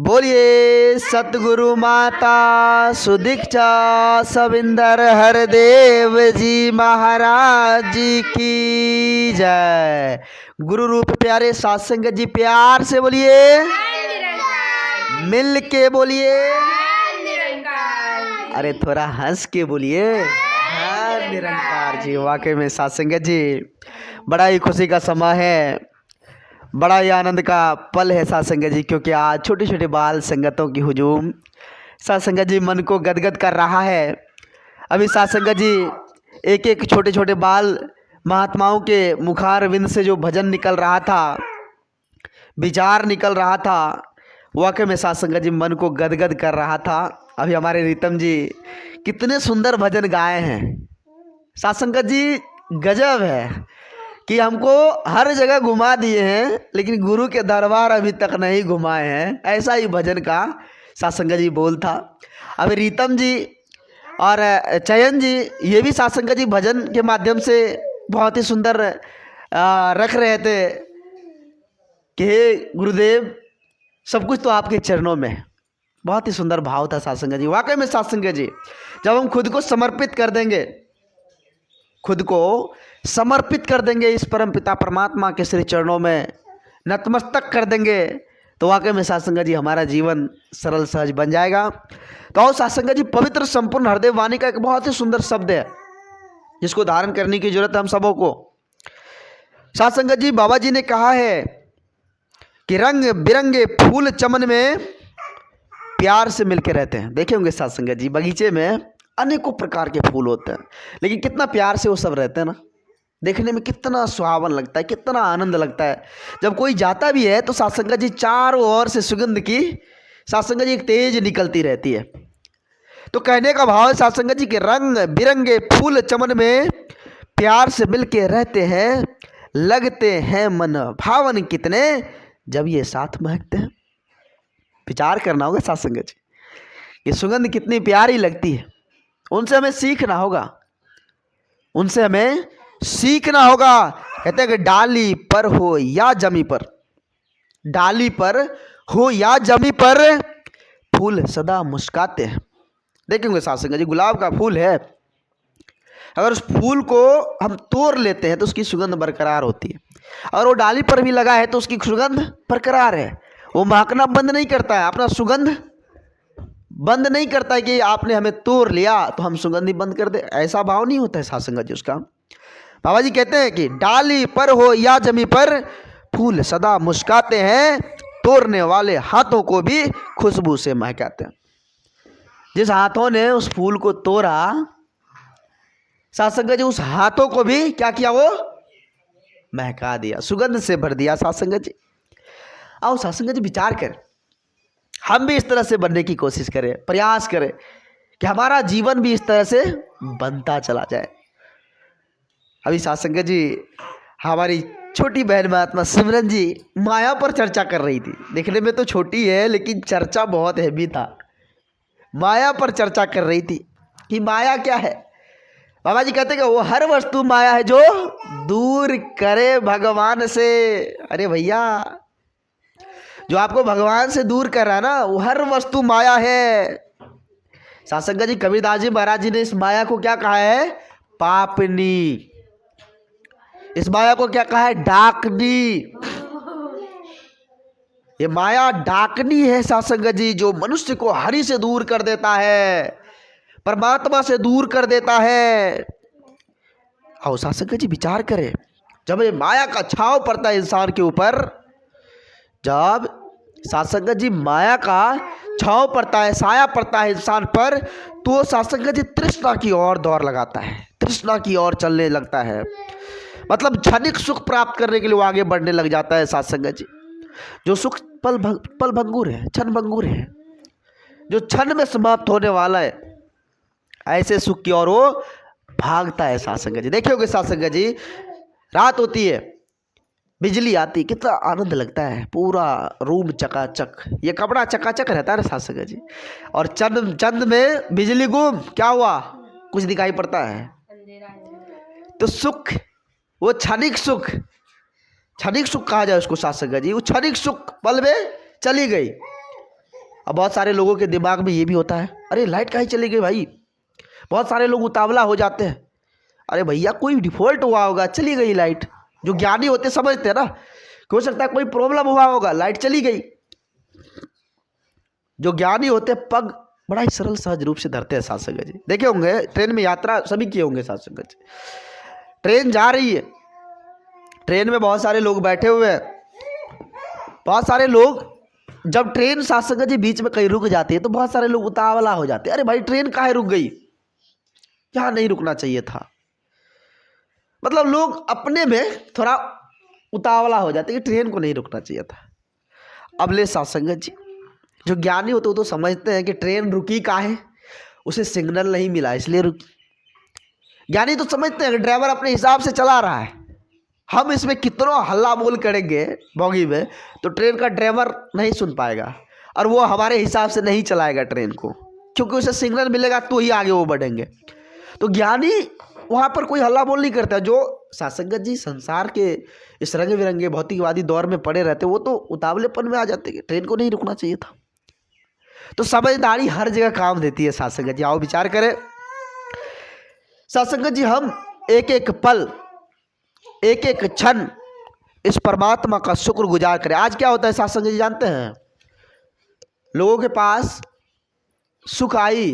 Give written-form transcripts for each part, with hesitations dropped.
बोलिए सतगुरु माता सुदीक्षा सविंदर हरदेव जी महाराज जी की जय। गुरु रूप प्यारे साथ संगत जी प्यार से बोलिए, मिल के बोलिए, अरे थोड़ा हंस के बोलिए, हर निरंकार जी। वाकई में साथ संगत जी बड़ा ही खुशी का समय है, बड़ा ही आनंद का पल है साथ संगत जी, क्योंकि आज छोटे छोटे बाल संगतों की हुजूम साथ संगत जी मन को गदगद कर रहा है। अभी साथ संगत जी एक एक छोटे छोटे बाल महात्माओं के मुखार विंद से जो भजन निकल रहा था, विचार निकल रहा था, वाकई में साथ संगत जी मन को गदगद कर रहा था। अभी हमारे रीतम जी कितने सुंदर भजन गाए हैं साथ संगत जी, गजब है कि हमको हर जगह घुमा दिए हैं लेकिन गुरु के दरबार अभी तक नहीं घुमाए हैं। ऐसा ही भजन का साथ संगत जी बोल था। अभी रीतम जी और चयन जी ये भी साथ संगत जी भजन के माध्यम से बहुत ही सुंदर रख रहे थे कि हे गुरुदेव सब कुछ तो आपके चरणों में है। बहुत ही सुंदर भाव था साथ संगत जी। वाकई में साथ संगत जी जब हम खुद को समर्पित कर देंगे, खुद को समर्पित कर देंगे इस परम पिता परमात्मा के श्री चरणों में, नतमस्तक कर देंगे, तो वाकई में साथ संगत जी हमारा जीवन सरल सहज बन जाएगा। तो आओ साथ संगत जी पवित्र संपूर्ण हृदय वाणी का एक बहुत ही सुंदर शब्द है जिसको धारण करने की जरूरत है हम सबों को। साथ संगत जी बाबा जी ने कहा है कि रंग बिरंगे फूल चमन में प्यार से मिलके रहते हैं। देखे होंगे साथ संगत जी बगीचे में अनेकों प्रकार के फूल होते हैं, लेकिन कितना प्यार से वो सब रहते हैं ना, देखने में कितना सुहावन लगता है, कितना आनंद लगता है। जब कोई जाता भी है तो साथ संगत जी चारों ओर से सुगंध की साथ संगत जी एक तेज निकलती रहती है। तो कहने का भाव है साथ संगत जी के रंग बिरंगे फूल चमन में प्यार से मिल के रहते हैं, लगते हैं मन भावन कितने जब ये साथ महकते हैं। विचार करना होगा साथ संगत जी, ये सुगंध कितनी प्यारी लगती है। उनसे हमें सीखना होगा, उनसे हमें सीखना होगा। कहते हैं कि डाली पर हो या जमी पर, डाली पर हो या जमी पर फूल सदा मुस्काते हैं। देखेंगे साथ संगत जी गुलाब का फूल है, अगर उस फूल को हम तोड़ लेते हैं तो उसकी सुगंध बरकरार होती है, और वो डाली पर भी लगा है तो उसकी सुगंध बरकरार है। वो महकना बंद नहीं करता है, अपना सुगंध बंद नहीं करता है कि आपने हमें तोड़ लिया तो हम सुगंध ही बंद कर दे, ऐसा भाव नहीं होता है साथ संगत जी उसका। बाबा जी कहते हैं कि डाली पर हो या जमी पर फूल सदा मुस्काते हैं, तोड़ने वाले हाथों को भी खुशबू से महकाते हैं। जिस हाथों ने उस फूल को तोड़ा साथ संगत जी, उस हाथों को भी क्या किया, वो महका दिया, सुगंध से भर दिया साथ संगत जी। आओ साथ संगत जी विचार कर, हम भी इस तरह से बनने की कोशिश करें, प्रयास करें कि हमारा जीवन भी इस तरह से बनता चला जाए। अभी साथ संगत जी हमारी छोटी बहन महात्मा सिमरन जी माया पर चर्चा कर रही थी। देखने में तो छोटी है लेकिन चर्चा बहुत हैवी था। माया पर चर्चा कर रही थी कि माया क्या है। बाबा जी कहते हैं कि वो हर वस्तु माया है जो दूर करे भगवान से। अरे भैया जो आपको भगवान से दूर कर रहा है ना, वो हर वस्तु माया है। साथ संगत जी कबीरदास जी महाराज जी ने इस माया को क्या कहा है, पापनी। इस माया को क्या कहा है, डाकनी। ये माया डाकनी है साथ संगत जी, जो मनुष्य को हरि से दूर कर देता है, परमात्मा से दूर कर देता है। आओ साथ संगत जी विचार करें, जब ये माया का छाव पड़ता है इंसान के ऊपर, जब साथ संगत जी माया का छाव पड़ता है, साया पड़ता है इंसान पर, तो साथ संगत जी तृष्णा की ओर दौड़ लगाता है, तृष्णा की ओर चलने लगता है। मतलब क्षणिक सुख प्राप्त करने के लिए वो आगे बढ़ने लग जाता है साथ संगत जी। जो सुख पल भंगुर है, क्षण भंगुर है, जो क्षण में समाप्त होने वाला है, ऐसे सुख की ओर वो भागता है साथ संगत जी। देखिए होगे साथ संगत जी, रात होती है, बिजली आती, कितना आनंद लगता है, पूरा रूम चकाचक, ये कपड़ा चकाचक रहता है ना साथ संगत जी, और चंद में बिजली गुम, क्या हुआ, कुछ दिखाई पड़ता है। तो सुख, वो क्षणिक सुख, क्षणिक सुख कहा जाए उसको साथ संगत जी, वो क्षणिक सुख पल में चली गई। अब बहुत सारे लोगों के दिमाग में ये भी होता है, अरे लाइट काहे चली गई भाई। बहुत सारे लोग उतावला हो जाते हैं, अरे भैया कोई डिफॉल्ट हुआ होगा, चली गई लाइट। जो ज्ञानी होते समझते हैं ना कि हो सकता है कोई प्रॉब्लम हुआ होगा, लाइट चली गई। जो ज्ञानी होते पग बड़ा ही सरल सहज रूप से धरते हैं। साथ संगत जी देखे होंगे, ट्रेन में यात्रा सभी किए होंगे। साथ संगत जी ट्रेन जा रही है, ट्रेन में बहुत सारे लोग बैठे हुए हैं। बहुत सारे लोग जब ट्रेन साथ संगत जी बीच में कहीं रुक जाती है तो बहुत सारे लोग उतावला हो जाते हैं, अरे भाई ट्रेन काहे रुक गई, यहाँ नहीं रुकना चाहिए था। मतलब लोग अपने में थोड़ा उतावला हो जाते हैं कि ट्रेन को नहीं रुकना चाहिए था। अब ले साथ संगत जी, जो ज्ञानी होते वो तो समझते हैं कि ट्रेन रुकी काहे, उसे सिग्नल नहीं मिला इसलिए रुकी। ज्ञानी तो समझते हैं कि ड्राइवर अपने हिसाब से चला रहा है, हम इसमें कितना हल्ला बोल करेंगे बोगी में तो ट्रेन का ड्राइवर नहीं सुन पाएगा और वो हमारे हिसाब से नहीं चलाएगा ट्रेन को, क्योंकि उसे सिग्नल मिलेगा तो ही आगे वो बढ़ेंगे। तो ज्ञानी वहाँ पर कोई हल्ला बोल नहीं करता। जो सासंगत जी संसार के इस रंग बिरंगे भौतिकवादी दौर में पड़े रहते वो तो उतावलेपन में आ जाते कि ट्रेन को नहीं रुकना चाहिए था। तो समझदारी हर जगह काम देती है। सासंगत जी आओ विचार करें। सासंगत जी हम एक एक पल एक एक क्षण इस परमात्मा का शुक्र गुजार करें। आज क्या होता है सासंगत जी जानते हैं, लोगों के पास सुख आई,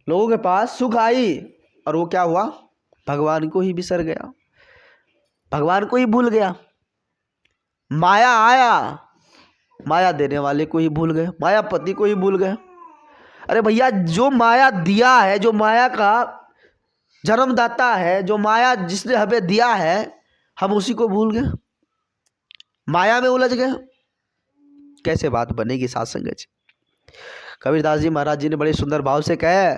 लोगों के पास सुख आई और वो क्या हुआ, भगवान को ही बिसर गया, भगवान को ही भूल गया। माया आया, माया देने वाले को ही भूल गए, मायापति को ही भूल गए। अरे भैया जो माया दिया है, जो माया का जन्मदाता है, जो माया जिसने हमें दिया है, हम उसी को भूल गए, माया में उलझ गए। कैसे बात बनेगी साथ संगत जी। कबीरदास जी महाराज जी ने बड़े सुंदर भाव से कहा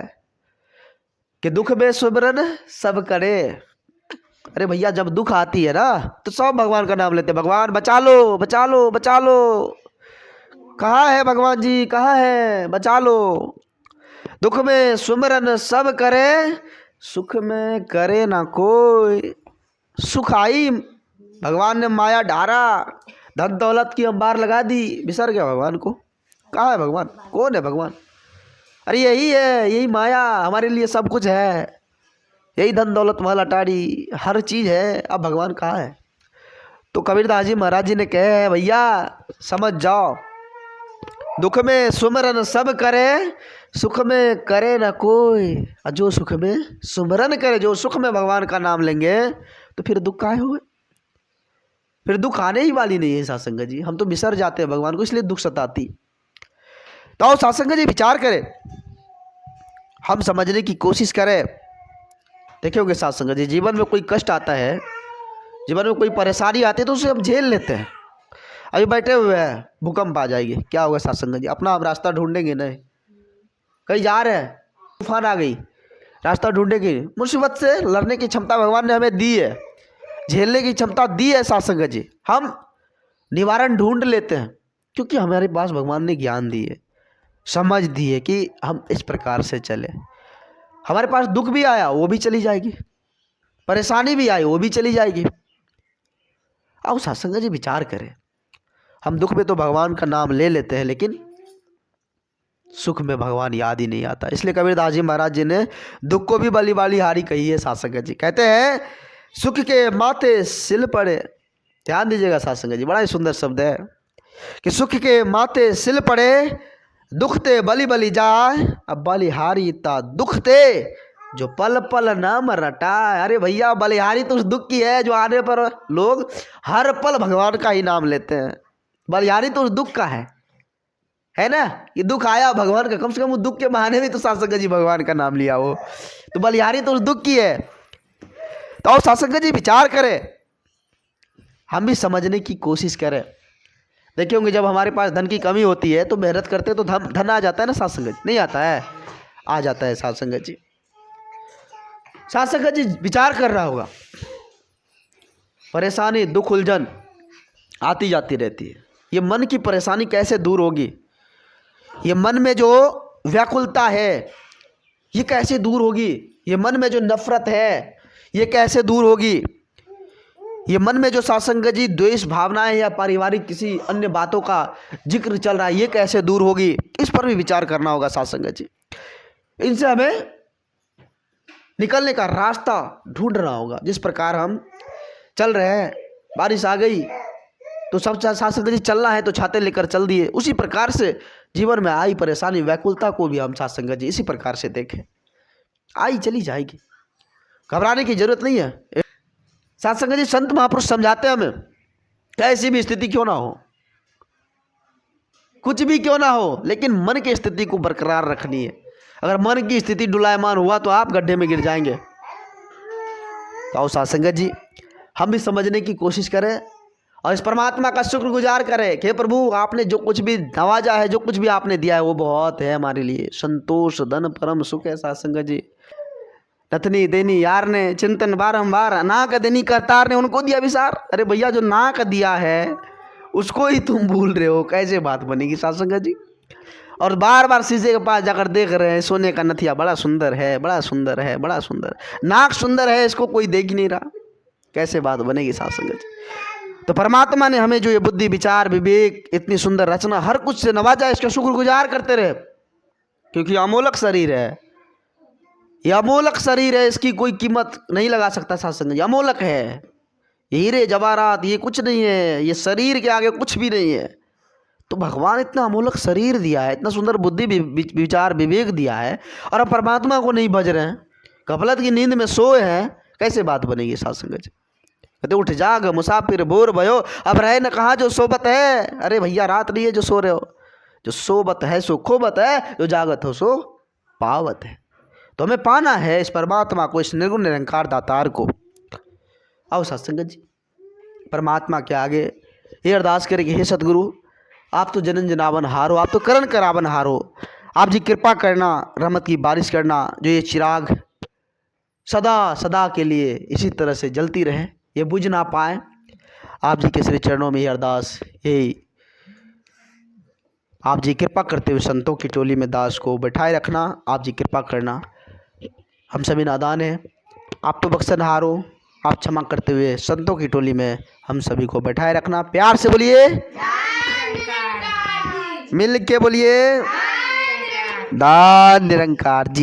कि दुख में सुमिरन सब करे। अरे भैया जब दुख आती है ना तो सब भगवान का नाम लेते हैं, भगवान बचा लो बचा लो बचा लो। कहाँ है भगवान जी, कहाँ है, बचा लो। दुख में सुमिरन सब करे, सुख में करे ना कोई। सुख आई, भगवान ने माया ढारा, धन दौलत की अंबार लगा दी, बिसर गया भगवान को। कहाँ है भगवान, कौन है भगवान? अरे यही है, यही माया हमारे लिए सब कुछ है, यही धन दौलत महल अटारी हर चीज़ है। अब भगवान कहाँ है? तो कबीरदास जी महाराज जी ने कहे है भैया समझ जाओ, दुख में सुमरन सब करे, सुख में करे ना कोई। और जो सुख में सुमरन करे, जो सुख में भगवान का नाम लेंगे तो फिर दुख काहे होए, फिर दुख आने ही वाली नहीं है। सासंगत जी हम तो बिसर जाते हैं भगवान को, इसलिए दुख सताती। तो आओ सासंगत जी विचार करें, हम समझने की कोशिश करें। देखे होंगे सासंगत जी, जीवन में कोई कष्ट आता है, जीवन में कोई परेशानी आती है तो उसे हम झेल लेते हैं। अभी बैठे हुए हैं, भूकंप आ जाएगी, क्या होगा सासंगत जी, अपना हम रास्ता ढूंढेंगे नहीं। कहीं जा रहे हैं, तूफान आ गई, रास्ता ढूंढेंगे। मुसीबत से लड़ने की क्षमता भगवान ने हमें दी है, झेलने की क्षमता दी है सासंगत जी। हम निवारण ढूंढ लेते हैं क्योंकि हमारे पास भगवान ने ज्ञान दी है, समझ दी है कि हम इस प्रकार से चले। हमारे पास दुख भी आया वो भी चली जाएगी, परेशानी भी आई वो भी चली जाएगी। आओ सासंगत जी विचार करें, हम दुख में तो भगवान का नाम ले लेते हैं लेकिन सुख में भगवान याद ही नहीं आता। इसलिए कबीरदास जी महाराज जी ने दुख को भी बली बाली हारी कही है। सासंगत जी कहते हैं सुख के माथे सिल पड़े। ध्यान दीजिएगा सासंगत जी, बड़ा ही सुंदर शब्द है कि सुख के माथे सिल पड़े, दुखते बली बली जाए, अब बलिहारी ता दुखते जो पल पल नाम रटाए। अरे भैया बलिहारी तो उस दुख की है जो आने पर लोग हर पल भगवान का ही नाम लेते हैं। बलिहारी तो उस दुख का है ना, ये दुख आया भगवान का, कम से कम उस दुख के बहाने भी तो सासंगत जी भगवान का नाम लिया हो, तो बलिहारी तो उस दुख की है। तो आओ सासंगत जी विचार करें, हम भी समझने की कोशिश करें। देखिए होंगे जब हमारे पास धन की कमी होती है तो मेहनत करते हैं तो धन आ जाता है ना सासंगत जी, नहीं आता है, आ जाता है सासंगत जी। सासंगत जी विचार कर रहा होगा, परेशानी दुख उलझन आती जाती रहती है, ये मन की परेशानी कैसे दूर होगी, ये मन में जो व्याकुलता है ये कैसे दूर होगी, ये मन में जो नफरत है ये कैसे दूर होगी, ये मन में जो सासंग जी द्वेष भावनाएं या पारिवारिक किसी अन्य बातों का जिक्र चल रहा है, ये कैसे दूर होगी, इस पर भी विचार करना होगा सासंग जी। इनसे हमें निकलने का रास्ता ढूंढना होगा। जिस प्रकार हम चल रहे हैं, बारिश आ गई तो सब सासंग जी चलना है तो छाते लेकर चल दिए, उसी प्रकार से जीवन में आई परेशानी व्याकुलता को भी हम सासंग जी इसी प्रकार से देखें। आई चली जाएगी, घबराने की जरूरत नहीं है। सासंग जी संत महापुरुष समझाते हैं हमें, कैसी भी स्थिति क्यों ना हो, कुछ भी क्यों ना हो, लेकिन मन की स्थिति को बरकरार रखनी है। अगर मन की स्थिति डुलायमान हुआ तो आप गड्ढे में गिर जाएंगे। तो आओ सासंग जी हम भी समझने की कोशिश करें और इस परमात्मा का शुक्रगुजार करें कि हे प्रभु, आपने जो कुछ भी नवाजा है, जो कुछ भी आपने दिया है, वो बहुत है हमारे लिए। संतोष धन परम सुख है सासंग जी। नथनी देनी यार ने, चिंतन बारंबार, नाक देनी करतार ने, उनको दिया विसार। अरे भैया, जो नाक दिया है उसको ही तुम भूल रहे हो, कैसे बात बनेगी सासंग जी। और बार बार शीशे के पास जाकर देख रहे हैं, सोने का नथिया बड़ा सुंदर है, बड़ा सुंदर है, बड़ा सुंदर, नाक सुंदर है, इसको कोई देख ही नहीं रहा, कैसे बात बनेगी सासंग जी। तो परमात्मा ने हमें जो ये बुद्धि विचार विवेक इतनी सुंदर रचना हर कुछ से नवाजा, इसका शुक्रगुजार करते रहे, क्योंकि अमोलक शरीर है, ये अमोलक शरीर है, इसकी कोई कीमत नहीं लगा सकता सासंग जी। अमोलक है, ये हीरे जवाहरात ये कुछ नहीं है, ये शरीर के आगे कुछ भी नहीं है। तो भगवान इतना अमोलक शरीर दिया है, इतना सुंदर बुद्धि विचार विवेक दिया है, और हम परमात्मा को नहीं भज रहे हैं, गफलत की नींद में सोए हैं, कैसे बात बनेगी सासंग जी। कहते उठ जाग मुसाफिर बोर भयो, अब रहे न कहाँ जो सोबत है। अरे भैया, रात नहीं है जो सो रहे हो, जो सोबत है सो खोबत है, जो जागत हो सो पावत है। तो हमें पाना है इस परमात्मा को, इस निर्गुण निरंकार दातार को। आओ सत्संग जी परमात्मा के आगे ये अरदास करें कि हे सतगुरु, आप तो जनन जनावन हारो, आप तो करण करावन हारो, आप जी कृपा करना, रहमत की बारिश करना, जो ये चिराग सदा सदा के लिए इसी तरह से जलती रहे, ये बुझ ना पाए। आप जी के श्री चरणों में ये अरदास, यही आप जी कृपा करते हुए संतों की टोली में दास को बैठाए रखना, आप जी कृपा करना। हम सभी नादान हैं, आप तो बख्शनहारो, आप क्षमा करते हुए संतों की टोली में हम सभी को बैठाए रखना। प्यार से बोलिए, मिल के बोलिए, दान निरंकार जी।